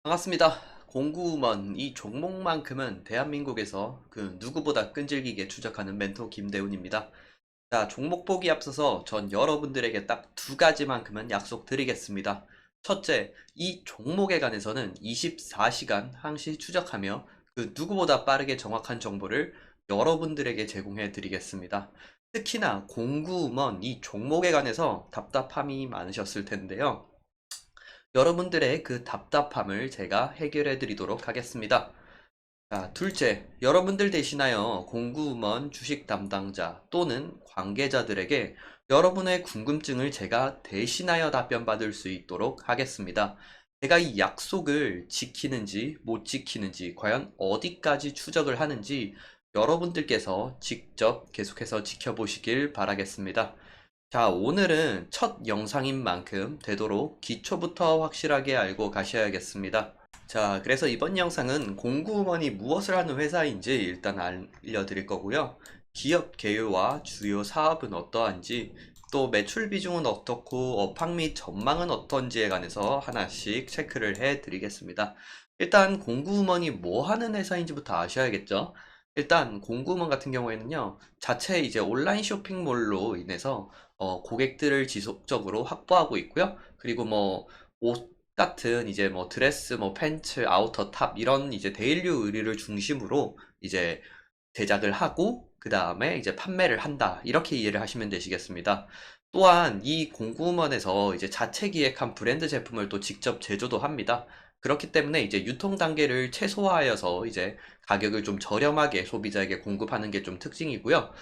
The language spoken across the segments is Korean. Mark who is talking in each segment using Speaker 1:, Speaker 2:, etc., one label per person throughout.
Speaker 1: 반갑습니다. 공구먼 이 종목만큼은 대한민국에서 누구보다 끈질기게 추적하는 멘토 김대훈입니다. 자, 종목 보기 앞서서 전 여러분들에게 딱 두 가지만큼은 약속드리겠습니다. 첫째, 이 종목에 관해서는 24시간 항시 추적하며 누구보다 빠르게 정확한 정보를 여러분들에게 제공해 드리겠습니다. 특히나 공구먼 이 종목에 관해서 답답함이 많으셨을 텐데요. 여러분들의 그 답답함을 제가 해결해 드리도록 하겠습니다. 자, 둘째, 여러분들 대신하여 공구먼 주식 담당자 또는 관계자들에게 여러분의 궁금증을 제가 대신하여 답변받을 수 있도록 하겠습니다. 제가 이 약속을 지키는지 못 지키는지 과연 어디까지 추적을 하는지 여러분들께서 직접 계속해서 지켜보시길 바라겠습니다. 자, 오늘은 첫 영상인 만큼 되도록 기초부터 확실하게 알고 가셔야겠습니다. 자, 그래서 이번 영상은 공구먼이 무엇을 하는 회사인지 일단 알려드릴 거고요. 기업 개요와 주요 사업은 어떠한지, 또 매출 비중은 어떻고 업황 및 전망은 어떤지에 관해서 하나씩 체크를 해 드리겠습니다. 일단 공구먼이 뭐 하는 회사인지부터 아셔야겠죠? 일단 공구먼 같은 경우에는요, 자체 이제 온라인 쇼핑몰로 인해서 고객들을 지속적으로 확보하고 있고요. 그리고 뭐 옷 같은 이제 뭐 드레스, 뭐 팬츠, 아우터, 탑 이런 이제 데일류 의류를 중심으로 이제 제작을 하고 그 다음에 이제 판매를 한다. 이렇게 이해를 하시면 되시겠습니다. 또한 이 공구먼에서 이제 자체 기획한 브랜드 제품을 또 직접 제조도 합니다. 그렇기 때문에 이제 유통 단계를 최소화하여서 이제 가격을 좀 저렴하게 소비자에게 공급하는 게 좀 특징이고요.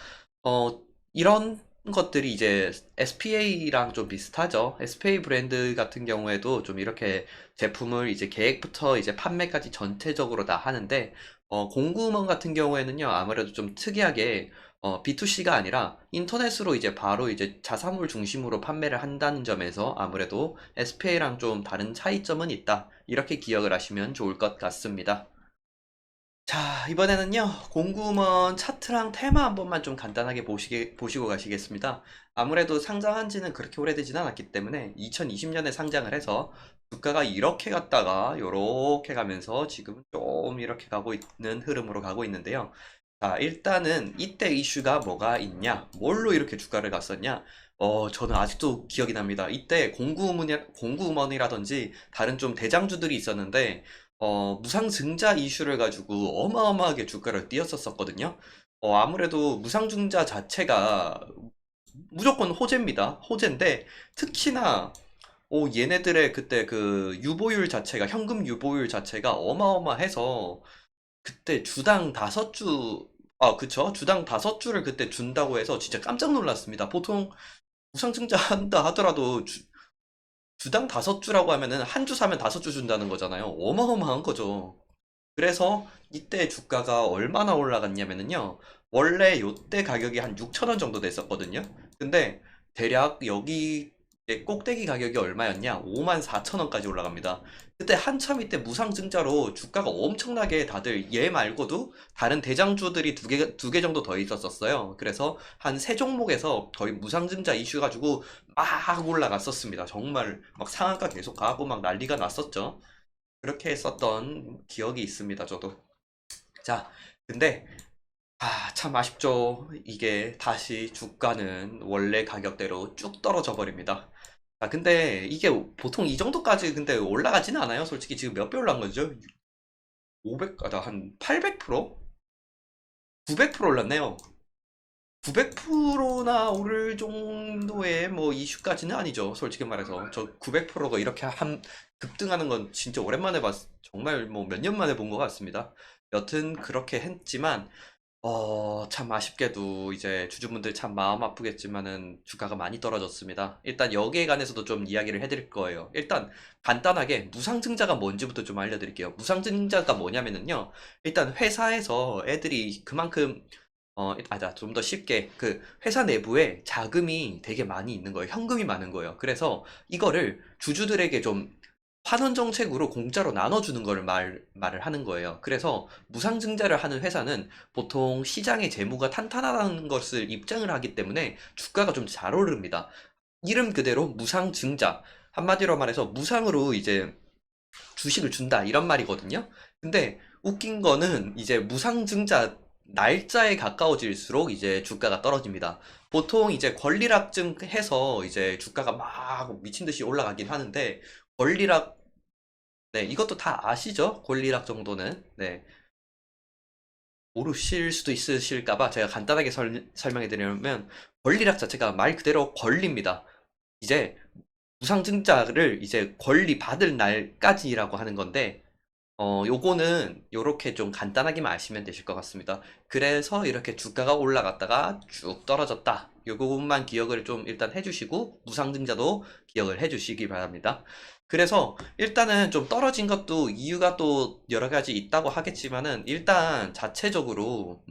Speaker 1: 이런 것들이 이제 SPA랑 좀 비슷하죠. SPA 브랜드 같은 경우에도 좀 이렇게 제품을 이제 계획부터 이제 판매까지 전체적으로 다 하는데, 공구먼 같은 경우에는요, 아무래도 좀 특이하게, B2C가 아니라 인터넷으로 이제 바로 이제 자사몰 중심으로 판매를 한다는 점에서 아무래도 SPA랑 좀 다른 차이점은 있다. 이렇게 기억을 하시면 좋을 것 같습니다. 자, 이번에는요, 공구먼 차트랑 테마 한 번만 좀 간단하게 보시고 가시겠습니다. 아무래도 상장한 지는 그렇게 오래되진 않았기 때문에 2020년에 상장을 해서 주가가 이렇게 갔다가 요렇게 가면서 지금 좀 이렇게 가고 있는 흐름으로 가고 있는데요. 자, 일단은 이때 이슈가 뭐가 있냐? 뭘로 이렇게 주가를 갔었냐? 저는 아직도 기억이 납니다. 이때 공구먼이라든지 다른 좀 대장주들이 있었는데, 무상증자 이슈를 가지고 어마어마하게 주가를 띄었었거든요. 아무래도 무상증자 자체가 무조건 호재입니다. 호재인데, 특히나, 얘네들의 그때 그 유보율 자체가, 현금 유보율 자체가 어마어마해서, 그때 주당 다섯 주, 그쵸. 주당 다섯 주를 그때 준다고 해서 진짜 깜짝 놀랐습니다. 보통 무상증자 한다 하더라도 주당 다섯 주라고 하면은 한 주 사면 다섯 주 준다는 거잖아요. 어마어마한 거죠. 그래서 이때 주가가 얼마나 올라갔냐면은요. 원래 요때 가격이 한 6천 원 정도 됐었거든요. 근데 대략 여기 꼭대기 가격이 얼마였냐? 5만 4천 원까지 올라갑니다. 그때 한참 이때 무상증자로 주가가 엄청나게 다들 얘 말고도 다른 대장주들이 두 개 정도 더 있었었어요. 그래서 한 세 종목에서 거의 무상증자 이슈 가지고 막 올라갔었습니다. 정말 막 상한가 계속 가고 막 난리가 났었죠. 그렇게 했었던 기억이 있습니다, 저도. 자, 근데, 참 아쉽죠. 이게 다시 주가는 원래 가격대로 쭉 떨어져 버립니다. 근데 이게 보통 이 정도까지 근데 올라가지는 않아요. 솔직히 지금 몇 배 올라간 거죠? 500, 한 800%? 900% 올랐네요. 900%나 오를 정도의 뭐 이슈까지는 아니죠. 솔직히 말해서. 저 900%가 이렇게 급등하는 건 진짜 오랜만에 정말 뭐 몇 년 만에 본 것 같습니다. 여튼 그렇게 했지만, 참 아쉽게도 이제 주주분들 참 마음 아프겠지만은 주가가 많이 떨어졌습니다. 일단 여기에 관해서도 좀 이야기를 해드릴 거예요. 일단 간단하게 무상증자가 뭔지부터 좀 알려드릴게요. 무상증자가 뭐냐면은요. 일단 회사에서 애들이 그만큼 좀 더 쉽게 그 회사 내부에 자금이 되게 많이 있는 거예요. 현금이 많은 거예요. 그래서 이거를 주주들에게 좀 환원 정책으로 공짜로 나눠주는 거를 말을 하는 거예요. 그래서 무상증자를 하는 회사는 보통 시장의 재무가 탄탄하다는 것을 입증을 하기 때문에 주가가 좀 잘 오릅니다. 이름 그대로 무상증자. 한마디로 말해서 무상으로 이제 주식을 준다 이런 말이거든요. 근데 웃긴 거는 이제 무상증자 날짜에 가까워질수록 이제 주가가 떨어집니다. 보통 이제 권리락증 해서 이제 주가가 막 미친 듯이 올라가긴 하는데 권리락 네, 이것도 다 아시죠? 권리락 정도는. 네. 모르실 수도 있으실까봐 제가 간단하게 설명해 드리면 권리락 자체가 말 그대로 권리입니다. 이제 무상증자를 이제 권리 받을 날까지라고 하는 건데 요거는 요렇게 좀 간단하게만 아시면 되실 것 같습니다. 그래서 이렇게 주가가 올라갔다가 쭉 떨어졌다. 요것만 기억을 좀 일단 해주시고 무상증자도 기억을 해주시기 바랍니다. 그래서 일단은 좀 떨어진 것도 이유가 또 여러 가지 있다고 하겠지만은 일단 자체적으로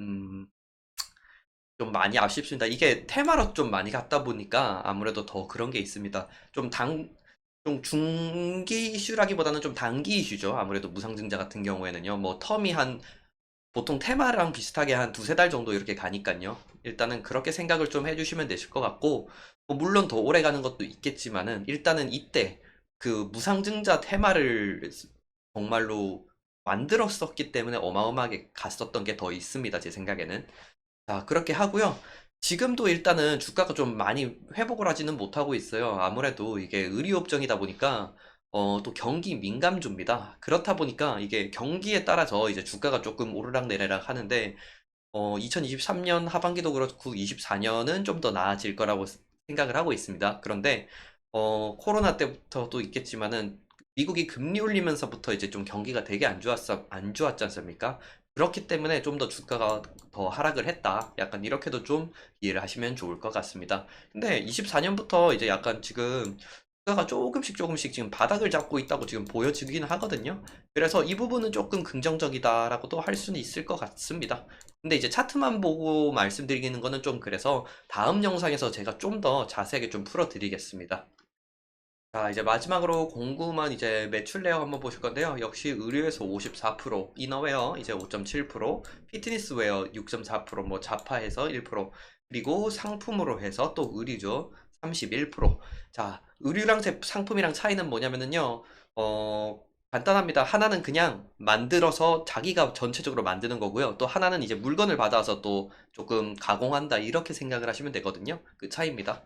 Speaker 1: 좀 많이 아쉽습니다. 이게 테마로 좀 많이 갔다 보니까 아무래도 더 그런 게 있습니다. 좀 중기 이슈라기보다는 좀 단기 이슈죠. 아무래도 무상증자 같은 경우에는요. 뭐 텀이 보통 테마랑 비슷하게 한 두세 달 정도 이렇게 가니까요. 일단은 그렇게 생각을 좀 해주시면 되실 것 같고, 뭐 물론 더 오래 가는 것도 있겠지만은 일단은 이때 그 무상증자 테마를 정말로 만들었었기 때문에 어마어마하게 갔었던 게 더 있습니다. 제 생각에는. 자, 그렇게 하고요. 지금도 일단은 주가가 좀 많이 회복을 하지는 못하고 있어요. 아무래도 이게 의류업종이다 보니까 또 경기 민감주입니다. 그렇다 보니까 이게 경기에 따라서 이제 주가가 조금 오르락내리락 하는데 2023년 하반기도 그렇고 24년은 좀 더 나아질 거라고 생각을 하고 있습니다. 그런데 코로나 때부터도 있겠지만은 미국이 금리 올리면서부터 이제 좀 경기가 되게 안 좋았지 않습니까? 그렇기 때문에 좀 더 주가가 더 하락을 했다. 약간 이렇게도 좀 이해를 하시면 좋을 것 같습니다. 근데 24년부터 이제 약간 지금 주가가 조금씩 지금 바닥을 잡고 있다고 지금 보여지긴 하거든요. 그래서 이 부분은 조금 긍정적이다라고도 할 수는 있을 것 같습니다. 근데 이제 차트만 보고 말씀드리는 거는 좀 그래서 다음 영상에서 제가 좀 더 자세하게 좀 풀어드리겠습니다. 자, 이제 마지막으로 공구만 이제 매출 내역 한번 보실 건데요. 역시 의류에서 54%, 이너웨어 이제 5.7%, 피트니스웨어 6.4%, 뭐 자파해서 1%, 그리고 상품으로 해서 또 의류죠. 31%. 자, 의류랑 상품이랑 차이는 뭐냐면은요. 간단합니다. 하나는 그냥 만들어서 자기가 전체적으로 만드는 거고요. 또 하나는 이제 물건을 받아서 또 조금 가공한다. 이렇게 생각을 하시면 되거든요. 그 차이입니다.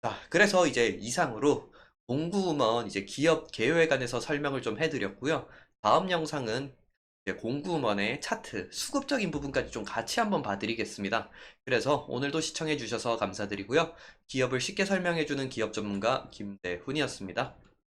Speaker 1: 자, 그래서 이제 이상으로 공구먼 이제 기업 개요에 관해서 설명을 좀 해드렸고요. 다음 영상은 이제 공구먼의 차트, 수급적인 부분까지 좀 같이 한번 봐드리겠습니다. 그래서 오늘도 시청해주셔서 감사드리고요. 기업을 쉽게 설명해주는 기업 전문가 김대훈이었습니다.